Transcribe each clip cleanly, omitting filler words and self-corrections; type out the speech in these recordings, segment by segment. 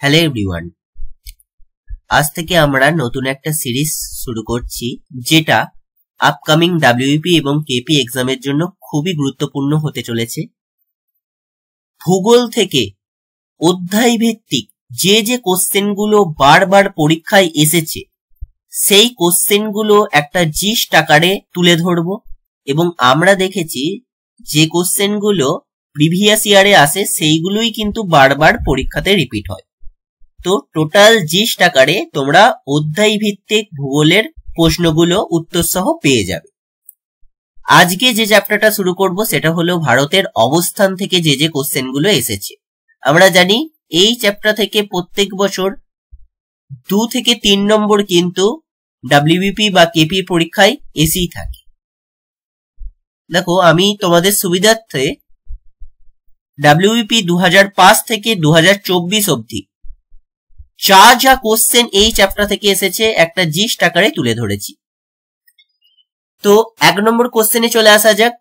Hello everyone, আজ থেকে আমরা নতুন একটা সিরিজ শুরু করছি যেটা আপকামিং ডাব্লিউপি এবং কেপি এক্সামের জন্য খুবই গুরুত্বপূর্ণ হতে চলেছে। ভূগোল থেকে অধ্যায় ভিত্তিক যে যে কোশ্চেনগুলো বারবার পরীক্ষায় এসেছে সেই কোশ্চেনগুলো একটা জিস্ট আকারে তুলে ধরবো এবং আমরা দেখেছি যে কোশ্চেনগুলো প্রিভিয়াস ইয়ারে আসে সেইগুলোই কিন্তু বারবার পরীক্ষাতে রিপিট হয়। তো টোটাল জিস্ট আকারে তোমরা অধ্যায় ভিত্তিক ভূগোলের প্রশ্নগুলো উত্তর সহ পেয়ে যাবে। আজকে যে চ্যাপ্টারটা শুরু করব সেটা হলো ভারতের অবস্থান থেকে যে যে কোশ্চেনগুলো এসেছে। আমরা জানি এই চ্যাপ্টার থেকে প্রত্যেক বছর 2 থেকে 3 নম্বর কিন্তু ডাব্লিউবিপি বা কেপি পরীক্ষায় এসেই থাকে। দেখো, আমি তোমাদের সুবিধার্থে ডাব্লিউবিপি 2005 থেকে 2024 অবধি যা যা কোশ্চেন এই চ্যাপ্টার থেকে এসেছে একটা জিস্ট আকারে তুলে ধরেছি। তো 1 নম্বর কোশ্চেনে চলে আসা যাক।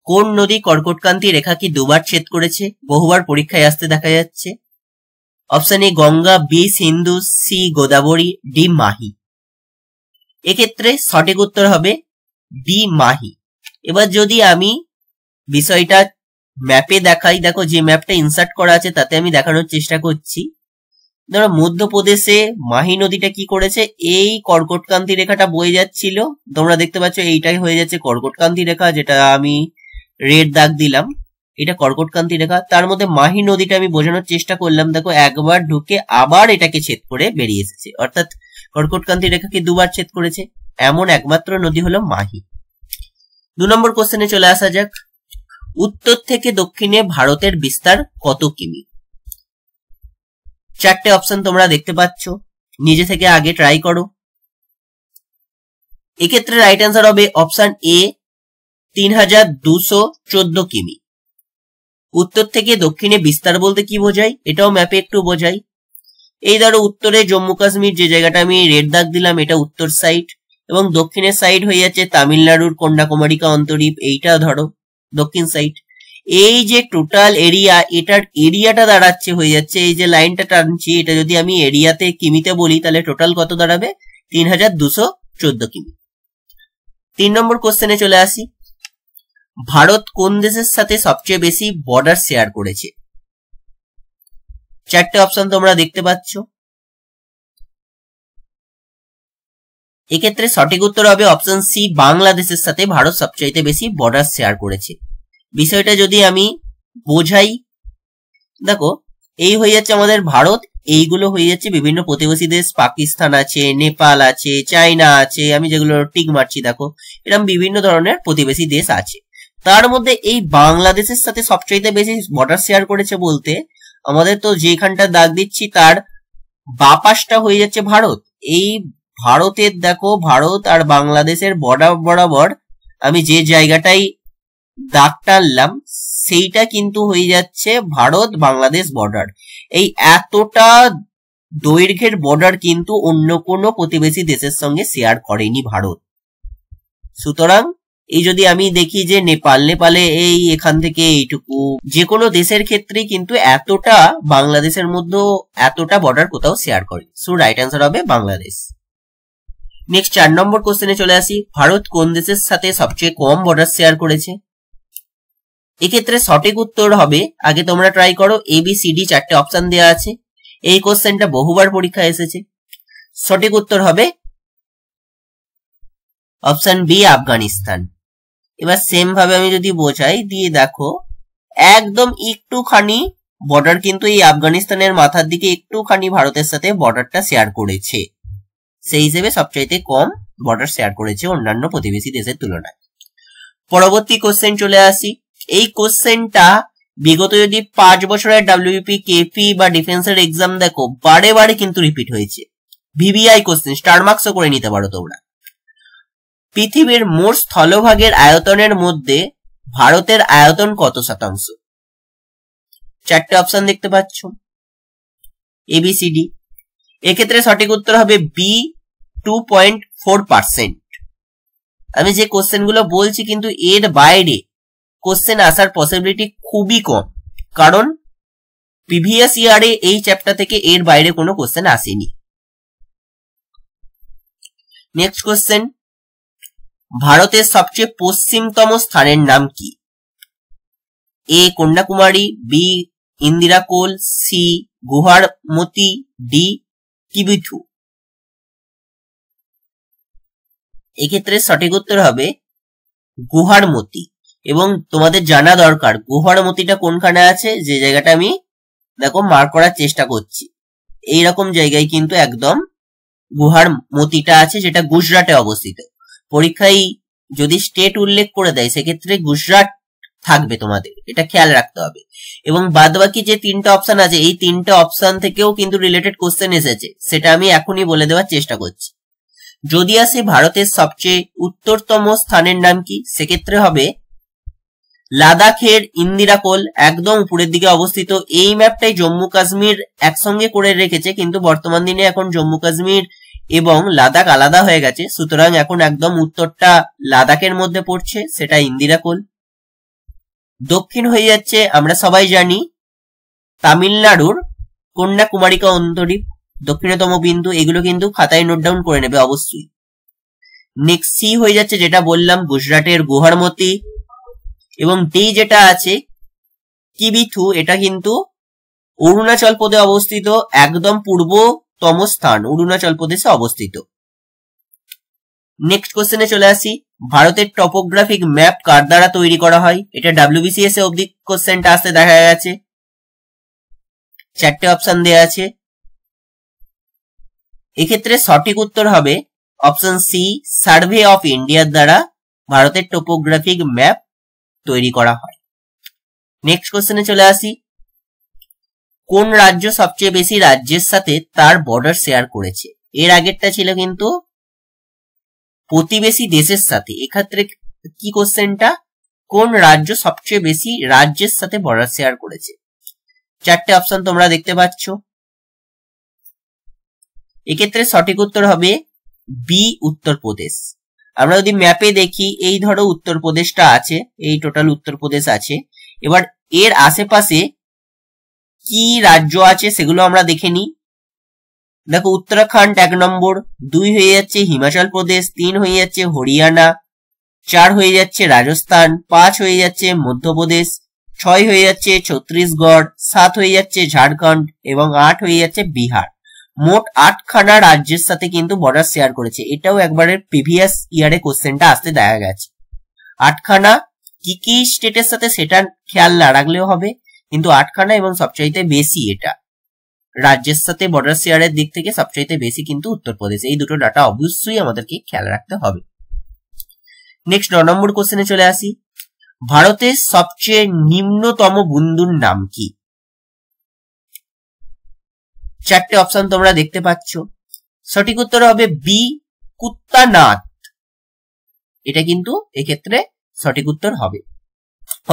কোন নদী কর্কটক্রান্তি রেখাকে দুবার ছেদ করেছে? বহুবার পরীক্ষায় আসতে দেখা যাচ্ছে। Option A Ganga, B Sindhu, C Godavari, D Mahi. এক্ষেত্রে সঠিক উত্তর হবে ডি মাহি। এবার যদি আমি বিষয়টা ম্যাপে দেখাই, দেখো যে ম্যাপটা ইনসার্ট করা আছে তাতে আমি দেখানোর চেষ্টা করছি। ধরো মধ্যপ্রদেশে মাহি নদীটা কি করেছে, এই কর্কটক্রান্তি রেখাটা বয়ে যাচ্ছিল, তোমরা দেখতে পাচ্ছ এইটাই হয়ে যাচ্ছে কর্কটক্রান্তি রেখা, যেটা আমি রেড দাগ দিলাম, এটা কর্কটক্রান্তি রেখা। তার মধ্যে মাহি নদীটা আমি বোঝানোর চেষ্টা করলাম, দেখো একবার ঢুকে আবার এটাকে ছেদ করে বেরিয়ে এসেছে, অর্থাৎ কর্কটক্রান্তি রেখাকে দুবার ছেদ করেছে। এমন একমাত্র নদী হলো মাহি। 2 নম্বর কোশ্চেনে চলে আসা যাক। উত্তর থেকে দক্ষিণে ভারতের বিস্তার কত কিমি? 4টে অপশন তোমরা দেখতে পাচ্ছ, নিজে থেকে আগে ট্রাই করো। এক্ষেত্রে রাইট অ্যান্সার হবে অপশন এ 3214 কিমি। উত্তর থেকে দক্ষিণে বিস্তার বলতে কি বোঝায় এটাও ম্যাপে একটু বোঝাই। এই ধরো উত্তরে জম্মু কাশ্মীর, যে জায়গাটা আমি রেড দাগ দিলাম, এটা উত্তর সাইড, এবং দক্ষিণের সাইড হয়ে যাচ্ছে তামিলনাড়ুর কন্যাকুমারিকা অন্তরীপ, এইটা ধরো দক্ষিণ সাইড। এই যে টোটাল এরিয়া, এটার এরিয়াটা দাঁড়াচ্ছে হয়ে যাচ্ছে, এই যে লাইনটা টানছি এটা যদি আমি এরিয়াতে কিমিতে বলি তাহলে টোটাল কত দাঁড়াবে? 3214 কিমি। 3 নম্বর কোশ্চেনে চলে আসি। ভারত কোন দেশের সাথে সবচেয়ে বেশি বর্ডার শেয়ার করেছে? 4টে অপশন তোমরা দেখতে পাচ্ছ। এক্ষেত্রে সঠিক উত্তর হবে অপশন সি, বাংলাদেশের সাথে ভারত সবচাইতে বেশি বর্ডার শেয়ার করেছে। বিষয়টা যদি আমি বোঝাই, দেখো এই হয়ে যাচ্ছে আমাদের ভারত, এইগুলো হয়ে যাচ্ছে বিভিন্ন প্রতিবেশী দেশ, পাকিস্তান আছে, নেপাল আছে, চায়না আছে, আমি যেগুলো টিক মারছি দেখো এরকম বিভিন্ন ধরনের প্রতিবেশী দেশ আছে। তার মধ্যে এই বাংলাদেশের সাথে সবচাইতে বেশি বর্ডার শেয়ার করেছে বলতে আমাদের তো যেখানটা দাগ দিচ্ছি তার বাপাসটা হয়ে যাচ্ছে ভারত। এই ভারতের দেখো, ভারত আর বাংলাদেশের বর্ডার বরাবর আমি যে জায়গাটাই দাগ টানলাম সেইটা কিন্তু হয়ে যাচ্ছে ভারত বাংলাদেশ বর্ডার। এই এতটা দৈর্ঘ্যের বর্ডার কিন্তু অন্য কোনো প্রতিবেশী দেশের সঙ্গে শেয়ার করেনি ভারত। সুতরাং এই যদি আমি দেখি যে নেপালে এই এখান থেকে এইটুকু, যে কোনো দেশের ক্ষেত্রে কিন্তু এতটা বাংলাদেশের মধ্যে এতটা বর্ডার কোথাও শেয়ার করে। সো রাইট অ্যান্সার হবে বাংলাদেশ। নেক্সট 4 নম্বর কোশ্চেনে চলে আসি। ভারত কোন দেশের সাথে সবচেয়ে কম বর্ডার শেয়ার করেছে? এক্ষেত্রে সঠিক উত্তর হবে, আগে তোমরা ট্রাই করো, ABCD 4টে অপশন দেওয়া আছে, এই কোশ্চেনটা বহুবার পরীক্ষায় এসেছে। সঠিক উত্তর হবে অপশন বি, আফগানিস্তান। এবার সেম ভাবে আমি যদি বোঝাই দিয়ে দেখো একদম একটুখানি বর্ডার কিন্তু এই আফগানিস্তানের মাথার দিকে একটুখানি ভারতের সাথে বর্ডারটা শেয়ার করেছে, সেই হিসেবে সবচাইতে কম বর্ডার শেয়ার করেছে অন্যান্য প্রতিবেশী দেশের তুলনায়। পরবর্তী কোশ্চেন চলে আসি। এই কোশ্চেনটা বিগত যদি 5 বছরের ডাব্লিউপি, কেপি বা ডিফেন্সের এক্সাম দেখো বারে বারে কিন্তু রিপিট হয়েছে। ভিভিআই কোশ্চেন, স্টার মার্কসও করে নিতে পারো তোমরা। পৃথিবীর মোট স্থলভাগের আয়তনের মধ্যে ভারতের আয়তন কত শতাংশ? 4টে অপশন দেখতে পাচ্ছ, ABCD। এক্ষেত্রে সঠিক উত্তর হবে বি, 2.4%। আমি যে কোশ্চেনগুলো বলছি কিন্তু এর বাইরে কোশ্চেন আসার পসিবিলিটি খুবই কম, কারণ প্রিভিয়াস ইয়ারে এই চ্যাপ্টার থেকে এর বাইরে কোনো কোশ্চেন আসেনি। নেক্সট কোশ্চেন, ভারতের সবচেয়ে পশ্চিমতম স্থানের নাম কি? এ কন্যাকুমারী, বি ইন্দিরা কোল, সি গুহারমতি, ডি কিবিথু। এক্ষেত্রে সঠিক উত্তর হবে গুহারমতি। এবং তোমাদের জানা দরকার গুহারমতিটা কোনখানে আছে, যে জায়গাটা আমি দেখো মার্ক করার চেষ্টা করছি, এইরকম জায়গায় কিন্তু একদম গুহারমতিটা আছে, যেটা গুজরাটে অবস্থিত। পরীক্ষায় যদি স্টেট উল্লেখ করে দেয় সেক্ষেত্রে গুজরাট থাকবে, তোমাদের এটা খেয়াল রাখতে হবে। এবং বাদবাকি যে তিনটা অপশন আছে, এই তিনটা অপশন থেকেও কিন্তু রিলেটেড কোশ্চেন এসেছে, সেটা আমি এখনই বলে দেওয়ার চেষ্টা করছি। যদি আসে ভারতের সবচেয়ে উত্তরতম স্থানের নাম কি, সেক্ষেত্রে হবে লাদাখের ইন্দিরা কোল, একদম উপরের দিকে অবস্থিত। এই ম্যাপটাই জম্মু কাশ্মীর একসঙ্গে করে রেখেছে, কিন্তু বর্তমান দিনে এখন জম্মু কাশ্মীর এবং লাদাখ আলাদা হয়ে গেছে, সুতরাং এখন একদম উত্তরটা লাদাখের মধ্যে পড়ছে, সেটা ইন্দিরা কোল। দক্ষিণ হয়ে যাচ্ছে, আমরা সবাই জানি, তামিলনাড়ুর কন্যাকুমারিকা অন্তরীপ, দক্ষিণতম বিন্দু। এগুলো কিন্তু খাতায় নোট ডাউন করে নেবে অবশ্যই। নেক্সট সি হয়ে যাচ্ছে, যেটা বললাম, গুজরাটের গুহারমতি। এবং ডি যেটা আছে কিবিথু, এটা কিন্তু অরুণাচল প্রদেশে অবস্থিত, একদম পূর্বতম স্থান অরুণাচল প্রদেশে অবস্থিত। নেক্সট কোশ্চেনে চলে আসি, ভারতের টপোগ্রাফিক ম্যাপ কার দ্বারা তৈরি করা হয়? এটা WBCS অবধি কোশ্চেনটা আসতে দেখা গেছে, চারটে অপশন দেওয়া আছে। এক্ষেত্রে সঠিক উত্তর হবে অপশন সি, সার্ভে অফ ইন্ডিয়ার দ্বারা ভারতের টপোগ্রাফিক ম্যাপ তৈরি করা হয়। নেক্সট কোশ্চেনে চলে আসি, কোন রাজ্য সবচেয়ে বেশি রাজ্যের সাথে তার বর্ডার শেয়ার করেছে? এর আগেরটা ছিল কিন্তু প্রতিবেশী দেশের সাথে, এক্ষেত্রে কি কোশ্চেনটা, কোন রাজ্য সবচেয়ে বেশি রাজ্যের সাথে বর্ডার শেয়ার করেছে? চারটে অপশন তোমরা দেখতে পাচ্ছ। এক্ষেত্রে সঠিক উত্তর হবে বি, উত্তরপ্রদেশ। আমরা যদি ম্যাপে দেখি, এই ধরো উত্তরপ্রদেশটা আছে, এই টোটাল উত্তরপ্রদেশ আছে। এবার এর আশেপাশে কি রাজ্য আছে সেগুলো আমরা দেখে নিই। দেখো, উত্তরাখণ্ড 1 নম্বর, 2 হয়ে যাচ্ছে হিমাচল প্রদেশ, 3 হয়ে যাচ্ছে হরিয়ানা, 4 হয়ে যাচ্ছে রাজস্থান, 5 হয়ে যাচ্ছে মধ্যপ্রদেশ, 6 হয়ে যাচ্ছে ছত্তিশগড়, 7 হয়ে যাচ্ছে ঝাড়খণ্ড এবং 8 হয়ে যাচ্ছে বিহার। মোট 8খানা রাজ্যের সাথে কিন্তু বর্ডার শেয়ার করেছে। এটাও একবারের প্রিভিয়াস ইয়ারে কোশ্চেনটা আসতে দেখা গেছে। 8খানা কি কি স্টেটের সাথে সেটা খেয়াল না রাখলেও হবে, কিন্তু 8খানা এবং সবচাইতে বেশি এটা রাজ্যের সাথে বর্ডার শেয়ারের দিক থেকে সবচাইতে বেশি কিন্তু উত্তরপ্রদেশ। এই দুটো ডাটা অবশ্যই আমাদেরকে খেয়াল রাখতে হবে। নেক্সট 9 নম্বর কোশ্চেনে চলে আসি, ভারতের সবচেয়ে নিম্নতম বিন্দুর নাম কি? চারটে অপশন তোমরা দেখতে পাচ্ছ। সঠিক উত্তর হবে বি, কুত্তানাথ। এটা কিন্তু এক্ষেত্রে সঠিক উত্তর হবে।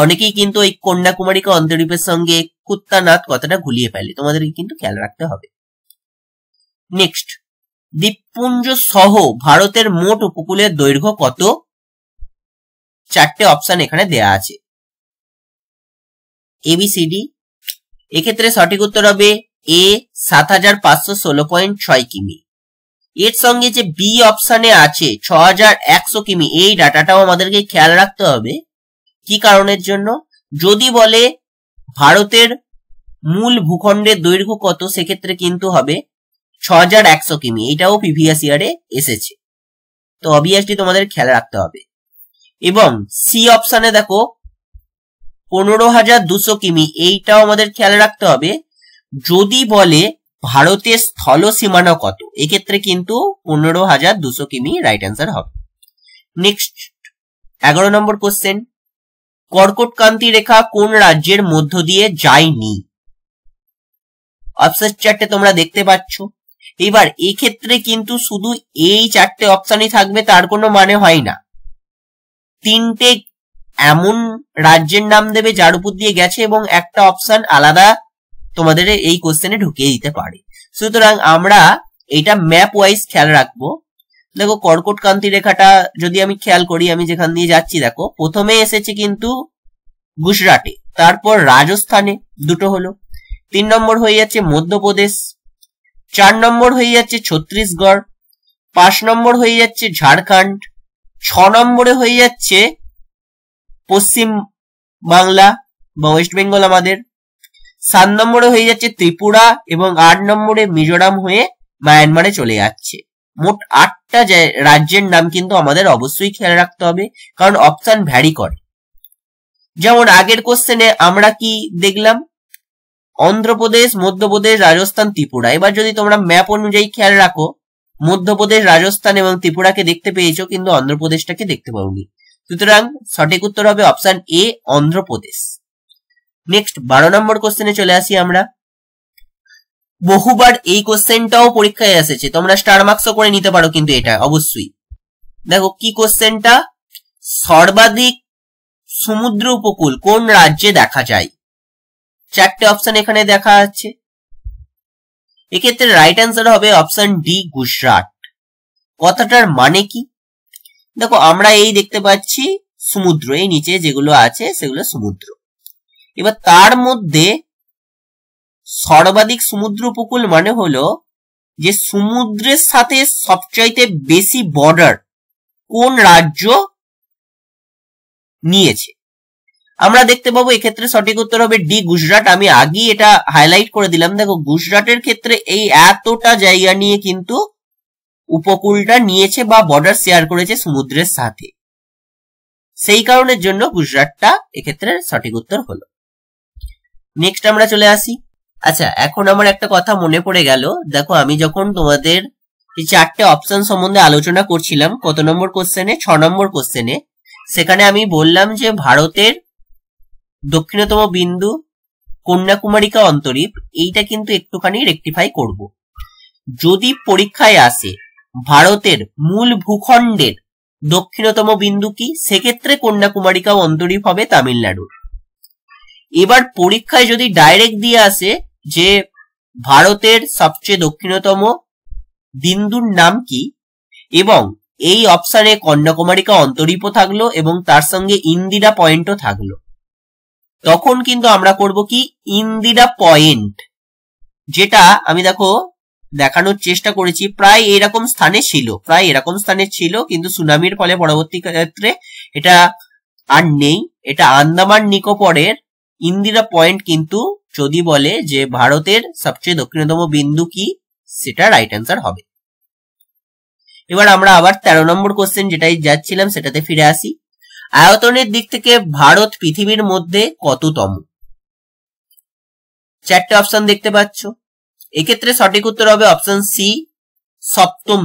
অনেকেই কিন্তু এই কন্যাকুমারিকা অন্তরীপের সঙ্গে কুত্তানাথ কথাটা গুলিয়ে ফেলে, তোমাদেরকে কিন্তু খেয়াল রাখতে হবে। নেক্সট, দ্বীপপুঞ্জ সহ ভারতের মোট উপকূলের দৈর্ঘ্য কত? চারটে অপশন এখানে দেয়া আছে, ABCD। এক্ষেত্রে সঠিক উত্তর হবে এ, 7516.6 কিমি। এর সঙ্গে যে বি অপশনে আছে 6100 কিমি, এই ডাটাটাও আমাদেরকে খেয়াল রাখতে হবে। কি কারণের জন্য? যদি বলে ভারতের মূল ভূখণ্ডের দৈর্ঘ্য কত, সেক্ষেত্রে কিন্তু হবে 6100 কিমি। এটাও প্রিভিয়াস ইয়ারে এসেছে, তো অবভিয়াসলি তোমাদের খেয়াল রাখতে হবে। এবং সি অপশনে দেখো 15200 কিমি, এইটাও আমাদের খেয়াল রাখতে হবে। যদি বলে ভারতের স্থল সীমানা কত, এক্ষেত্রে কিন্তু 15200 কিমি রাইট অ্যান্সার হবে। নেক্সট 11 নম্বর কোশ্চেন, কর্কটক্রান্তি রেখা কোন রাজ্যের মধ্য দিয়ে যায়নি? অপশন চারটে তোমরা দেখতে পাচ্ছ। এবার এই ক্ষেত্রে কিন্তু শুধু এই চারটে অপশনই থাকবে তার কোনো মানে হয় না। তিনটে এমন রাজ্যের নাম দেবে যার উপর দিয়ে গেছে এবং একটা অপশন আলাদা তোমাদের এই কোশ্চেনে ঢুকিয়ে দিতে পারে। সুতরাং আমরা এটা ম্যাপ ওয়াইজ খেয়াল রাখবো। দেখো, কর্কটক্রান্তি রেখাটা যদি আমি খেয়াল করি, আমি যেখান দিয়ে যাচ্ছি, দেখো প্রথমে এসেছে কিন্তু গুজরাটে, তারপর রাজস্থানে দুটো হলো, 3 নম্বর হয়ে যাচ্ছে মধ্যপ্রদেশ, 4 নম্বর হয়ে যাচ্ছে ছত্তিশগড়, 5 নম্বর হয়ে যাচ্ছে ঝাড়খণ্ড, 6 নম্বরে হয়ে যাচ্ছে পশ্চিম বাংলা বা ওয়েস্ট বেঙ্গল আমাদের, 7 নম্বরে হয়ে যাচ্ছে ত্রিপুরা এবং 8 নম্বরে মিজোরাম হয়ে মায়ানমারে চলে যাচ্ছে। মোট 8টা রাজ্যের নাম কিন্তু আমাদের অবশ্যই খেয়াল রাখতে হবে, কারণ অপশন ভ্যারি করে। যেমন আগের কোশ্চেনে আমরা কি দেখলাম, অন্ধ্রপ্রদেশ, মধ্যপ্রদেশ, রাজস্থান, ত্রিপুরা। এবার যদি তোমরা ম্যাপ অনুযায়ী খেয়াল রাখো, মধ্যপ্রদেশ, রাজস্থান এবং ত্রিপুরাকে দেখতে পেয়েছো, কিন্তু অন্ধ্রপ্রদেশটাকে দেখতে পাওনি। সুতরাং সঠিক উত্তর হবে অপশন এ, অন্ধ্রপ্রদেশ। নেক্সট 12 নম্বর কোশ্চেনে চলে আসি আমরা। বহুবার এই কোশ্চেনটাও পরীক্ষায় এসেছে, তোমরা স্টার মার্কসও করে নিতে পারো, কিন্তু এটা অবশ্যই দেখো কি কোশ্চেনটা, সর্বাধিক সমুদ্র উপকূল কোন রাজ্যে দেখা যায়? 4টে অপশন এখানে দেখা যাচ্ছে। এক্ষেত্রে রাইট অ্যান্সার হবে অপশন ডি, গুজরাট। কথাটার মানে কি? দেখো আমরা এই দেখতে পাচ্ছি সমুদ্র, এই নিচে যেগুলো আছে সেগুলো সমুদ্র। এবার তার মধ্যে সর্বাধিক সমুদ্র উপকূল মানে হলো যে সমুদ্রের সাথে সবচাইতে বেশি বর্ডার কোন রাজ্য নিয়েছে। আমরা দেখতে পাবো এক্ষেত্রে সঠিক উত্তর হবে ডি, গুজরাট। আমি আগেই এটা হাইলাইট করে দিলাম। দেখো গুজরাটের ক্ষেত্রে এই এতটা জায়গা নিয়ে কিন্তু উপকূলটা নিয়েছে বা বর্ডার শেয়ার করেছে সমুদ্রের সাথে, সেই কারণের জন্য গুজরাটটা এক্ষেত্রে সঠিক উত্তর হলো। নেক্সট আমরা চলে আসি। আচ্ছা, এখন আমার একটা কথা মনে পড়ে গেল। দেখো আমি যখন তোমাদের এই 4টে অপশন সম্বন্ধে আলোচনা করছিলাম, কত নম্বর কোশ্চেনে, 6 নম্বর কোশ্চেনে, সেখানে আমি বললাম যে ভারতের দক্ষিণতম বিন্দু কন্যাকুমারিকা অন্তরীপ, এইটা কিন্তু একটুখানি রেকটিফাই করব। যদি পরীক্ষায় আসে ভারতের মূল ভূখণ্ডের দক্ষিণতম বিন্দু কি, সেক্ষেত্রে কন্যাকুমারিকা অন্তরীপ হবে তামিলনাড়ুর। এবার পরীক্ষায় যদি ডাইরেক্ট দিয়ে আসে যে ভারতের সবচেয়ে দক্ষিণতম বিন্দুর নাম কি, এবং এই অপশনে কন্যাকুমারিকা অন্তরীপও থাকলো এবং তার সঙ্গে ইন্দিরা পয়েন্টও থাকলো, তখন কিন্তু আমরা করব কি, ইন্দিরা পয়েন্ট, যেটা আমি দেখো দেখানোর চেষ্টা করেছি, প্রায় এরকম স্থানে ছিল, কিন্তু সুনামির ফলে পরবর্তী ক্ষেত্রে এটা আর নেই। এটা আন্দামান নিকোবরের ইন্দিরা পয়েন্ট, কিন্তু যদি বলে যে ভারতের সবচেয়ে দক্ষিণতম বিন্দু কি, সেটা রাইট অ্যান্সার হবে। এবার আমরা আবার 13 নম্বর কোশ্চেন যেটাই যাচ্ছিলাম সেটাতে ফিরে আসি। আয়তনের দিক থেকে ভারত পৃথিবীর মধ্যে কততম? 4টে অপশন দেখতে পাচ্ছ। এক্ষেত্রে সঠিক উত্তর হবে অপশন সি, সপ্তম।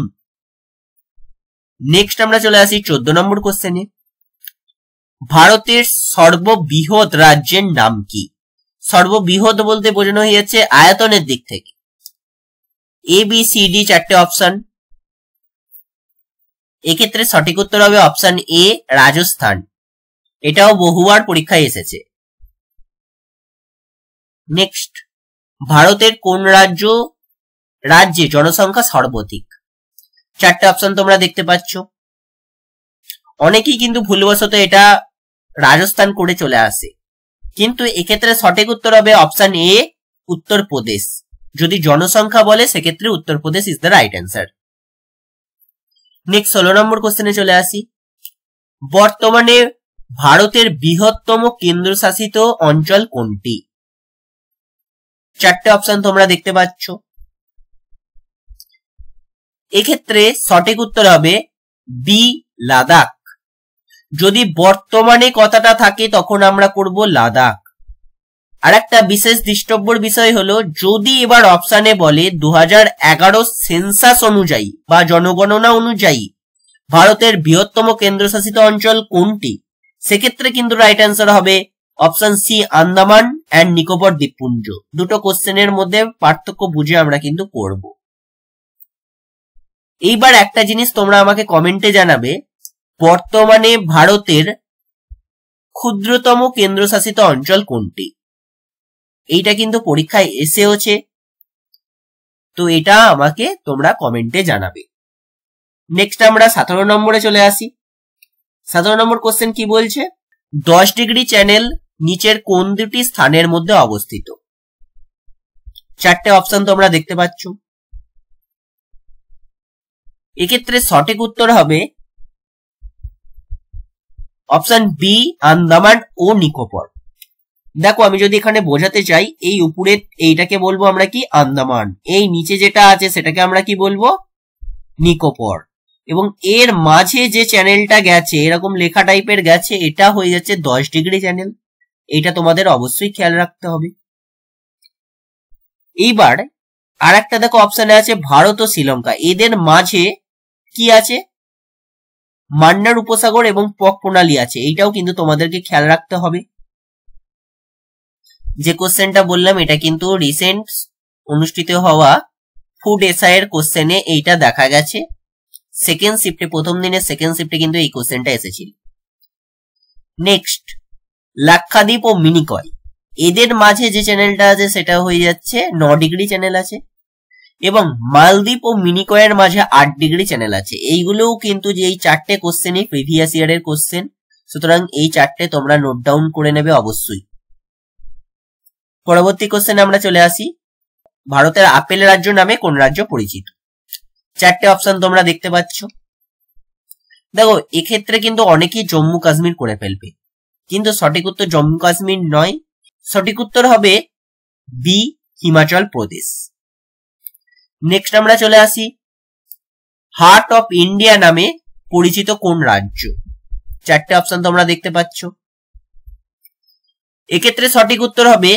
নেক্সট আমরা চলে আসি 14 নম্বর কোশ্চেনে। ভারতের সর্ববৃহৎ রাজ্যের নাম কি? সর্ববৃহৎ বলতে বোঝানো হয়েছে আয়তনের দিক থেকে। এ, বি, সি, ডি 4টে অপশন। এক্ষেত্রে সঠিক উত্তর হবে অপশন এ, রাজস্থান। এটাও বহুবার পরীক্ষায় এসেছে। নেক্সট, ভারতের কোন রাজ্যে জনসংখ্যা সর্বাধিক? 4টে অপশন তোমরা দেখতে পাচ্ছ। অনেকেই কিন্তু ভুলবশত এটা রাজস্থান করে চলে আসে, কিন্তু এক্ষেত্রে সঠিক উত্তর হবে অপশন এ, উত্তরপ্রদেশ। যদি জনসংখ্যা বলে সেক্ষেত্রে Uttar Pradesh is the right answer. Next 16 নম্বর কোশ্চেনে চলে আসি। বর্তমানে ভারতের বৃহত্তম কেন্দ্রশাসিত অঞ্চল কোনটি? 4টে অপশন তোমরা দেখতে পাচ্ছ। এক্ষেত্রে সঠিক উত্তর হবে বি, লাদাখ। যদি বর্তমানে কথাটা থাকে তখন আমরা করব লাদাখ। আর একটা বিশেষ দৃষ্টব্যর বিষয় হলো, যদি এবার অপশানে বলে 2011 সেন্সাস অনুযায়ী বা জনগণনা অনুযায়ী ভারতের বৃহত্তম কেন্দ্রশাসিত অঞ্চল কোনটি, সেক্ষেত্রে কিন্তু রাইট অ্যান্সার হবে option C, Andaman and Nicobar দ্বীপপুঞ্জ। দুটো কোশ্চেনের মধ্যে পার্থক্য বুঝে আমরা কিন্তু করব। এইবার একটা জিনিস তোমরা আমাকে কমেন্টে জানাবে, বর্তমানে ভারতের ক্ষুদ্রতম কেন্দ্রশাসিত অঞ্চল কোনটি? এইটা কিন্তু পরীক্ষায় এসেওছে, তো এটা আমাকে তোমরা কমেন্টে জানাবে। নেক্সট আমরা 17 নম্বরে চলে আসি। 17 নম্বর কোশ্চেন কি বলছে? 10 ডিগ্রি চ্যানেল নিচের কোন দুটি স্থানের মধ্যে অবস্থিত? চারটে অপশন তোমরা দেখতে পাচ্ছ। এক্ষেত্রে সঠিক উত্তর হবে অপশন বি, আন্দামান ও নিকোবর। দেখো আমি যদি এখানে বোঝাতে চাই, এই উপরে এইটাকে বলবো আমরা কি আন্দামান, এই নিচে যেটা আছে সেটাকে আমরা কি বলবো নিকোবর, এবং এর মাঝে যে চ্যানেলটা গেছে এরকম লেখা টাইপের গেছে, এটা হয়ে যাচ্ছে 10 ডিগ্রি চ্যানেল। এটা তোমাদের অবশ্যই খেয়াল রাখতে হবে। এইবার আর একটা দেখো অপশনে আছে ভারত ও শ্রীলঙ্কা, এদের মাঝে কি আছে মান্নার উপসাগর এবং পক প্রণালী আছে, এইটাও কিন্তু তোমাদেরকে খেয়াল রাখতে হবে। যে কোশ্চেনটা বললাম এটা কিন্তু রিসেন্ট অনুষ্ঠিত হওয়া ফুড এসআই এর কোশ্চেনে এইটা দেখা গেছে। সেকেন্ড শিফটে, প্রথম দিনের সেকেন্ড শিফটে কিন্তু এই কোশ্চেনটা এসেছিল। নেক্সট, লাক্ষাদ্বীপ ও মিনিকয়, এদের মাঝে যে চ্যানেলটা আছে সেটা হয়ে যাচ্ছে 9 ডিগ্রি চ্যানেল আছে, এবং মালদ্বীপ ও মিনিকয়ের মাঝে 8 ডিগ্রি চ্যানেল আছে। এইগুলোও কিন্তু যে এই চারটে কোশ্চেনই প্রিভিয়াস ইয়ারের কোশ্চেন, সুতরাং এই চারটে তোমরা নোট ডাউন করে নেবে অবশ্যই। পরবর্তী কোশ্চেনে আমরা চলে আসি, ভারতের আপেল রাজ্য নামে কোন রাজ্য পরিচিত? চারটে অপশন তোমরা দেখতে পাচ্ছ। দেখো এক্ষেত্রে কিন্তু অনেকেই জম্মু কাশ্মীর করে ফেলবে, কিন্তু সঠিক উত্তর জম্মু কাশ্মীর নয়, সঠিক উত্তর হবে বি, হিমাচল প্রদেশ। নেক্সট আমরা চলে আসি, হার্ট অফ ইন্ডিয়া নামে পরিচিত কোন রাজ্য? চারটে অপশন তোমরা দেখতে পাচ্ছ। এক্ষেত্রে সঠিক উত্তর হবে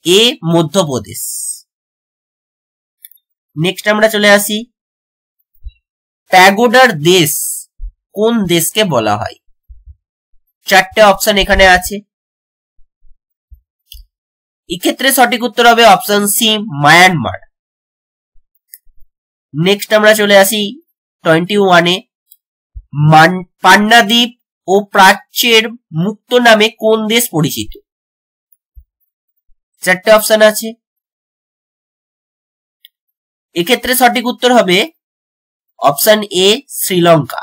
এ, মধ্যপ্রদেশ। নেক্সট আমরা চলে আসি, প্যাগোডার দেশ কোন দেশকে বলা হয়? চারটে অপশন এখানে আছে। এক্ষেত্রে সঠিক উত্তর হবে অপশন সি, মায়ানমার। নেক্সট আমরা চলে আসি 21-এ, পান্না দ্বীপ ও প্রাচ্যের মুক্ত নামে কোন দেশ পরিচিত? চারটে অপশন আছে। এক্ষেত্রে সঠিক উত্তর হবে অপশন এ, শ্রীলঙ্কা।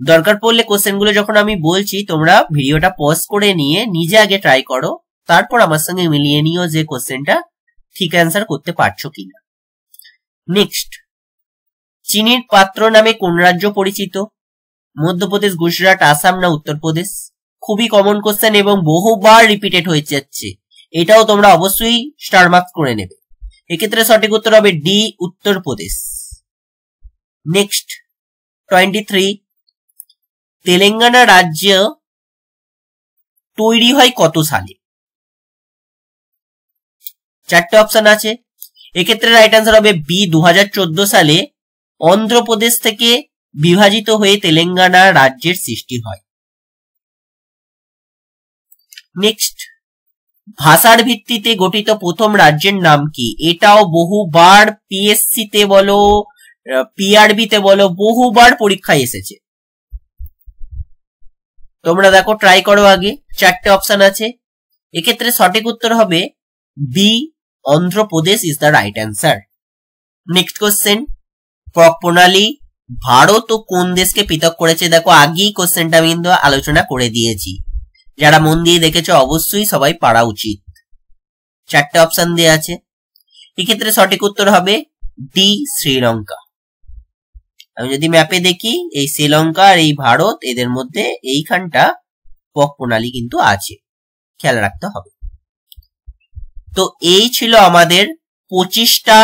দরকার পড়লে কোশ্চেনগুলো যখন আমি বলছি তোমরা ভিডিওটা পজ করে নিয়ে নিজে আগে ট্রাই করো, তারপর আমার সঙ্গে মিলিয়ে নিও যে কোশ্চেনটা ঠিক অ্যান্সার করতে পারছো কিনা। নেক্সট, চিনির পাত্র নামে কোন রাজ্য পরিচিত? মধ্যপ্রদেশ, গুজরাট, আসাম না উত্তরপ্রদেশ? খুবই কমন কোশ্চেন এবং বহুবার রিপিটেড হয়ে যাচ্ছে, এটাও তোমরা অবশ্যই স্টার মার্কস করে নেবে। এক্ষেত্রে সঠিক উত্তর হবে ডি, উত্তরপ্রদেশ। নেক্সট 23, তেলেঙ্গানা রাজ্য তৈরি হয় কত সালে? চারটে অপশন আছে। এক্ষেত্রে রাইট আনসার হবে বি, 2014 সালে অন্ধ্রপ্রদেশ থেকে বিভাজিত হয়ে তেলেঙ্গানা রাজ্যের সৃষ্টি হয়। নেক্সট, ভাষার ভিত্তিতে গঠিত প্রথম রাজ্যের নাম কি? এটাও বহুবার পিএসসি তে বলো, পিআরবি তে বলো, বহুবার পরীক্ষায় এসেছে। তোমরা দেখো ট্রাই করো আগে, চারটে অপশন আছে। এক্ষেত্রে সঠিক উত্তর হবে B, Andhra Pradesh is the right answer. Next question, Palk প্রণালী ভারত ও কোন দেশকে পৃথক করেছে? দেখো আগেই কোশ্চেনটা আমি কিন্তু আলোচনা করে দিয়েছি, যারা মন দিয়ে দেখেছো অবশ্যই সবাই পারা উচিত। চারটে অপশন দেওয়া আছে। এক্ষেত্রে সঠিক উত্তর হবে ডি, শ্রীলঙ্কা। আমি যদি ম্যাপে দেখি এই শ্রীলঙ্কা আর এই ভারত, এদের মধ্যে এইখানটা পক প্রণালী কিন্তু আছে, খেয়াল রাখতে হবে। তো এই ছিল আমাদের 25টা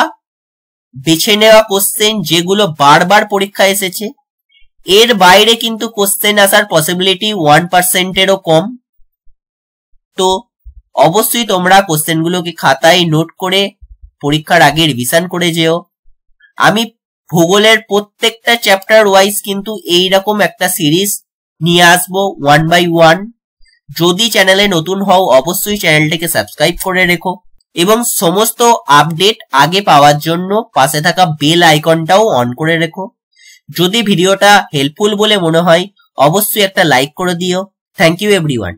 বেছে নেওয়া কোশ্চেন যেগুলো বারবার পরীক্ষা এসেছে। এর বাইরে কিন্তু কোশ্চেন আসার পসিবিলিটি 1%-এরও কম। তো অবশ্যই তোমরা কোশ্চেনগুলোকে খাতায় নোট করে পরীক্ষার আগে রিভিশন করে যেও। আমি ভূগোলের প্রত্যেকটা চ্যাপ্টার ওয়াইজ কিন্তু এইরকম একটা সিরিজ নিয়ে আসবো 1 by 1। যদি চ্যানেলে নতুন হও অবশ্যই চ্যানেলটাকে সাবস্ক্রাইব করে রেখো এবং সমস্ত আপডেট আগে পাওয়ার জন্য পাশে থাকা বেল আইকনটাও অন করে রেখো। যদি ভিডিওটা হেল্পফুল বলে মনে হয় অবশ্যই একটা লাইক করে দিও। Thank you everyone.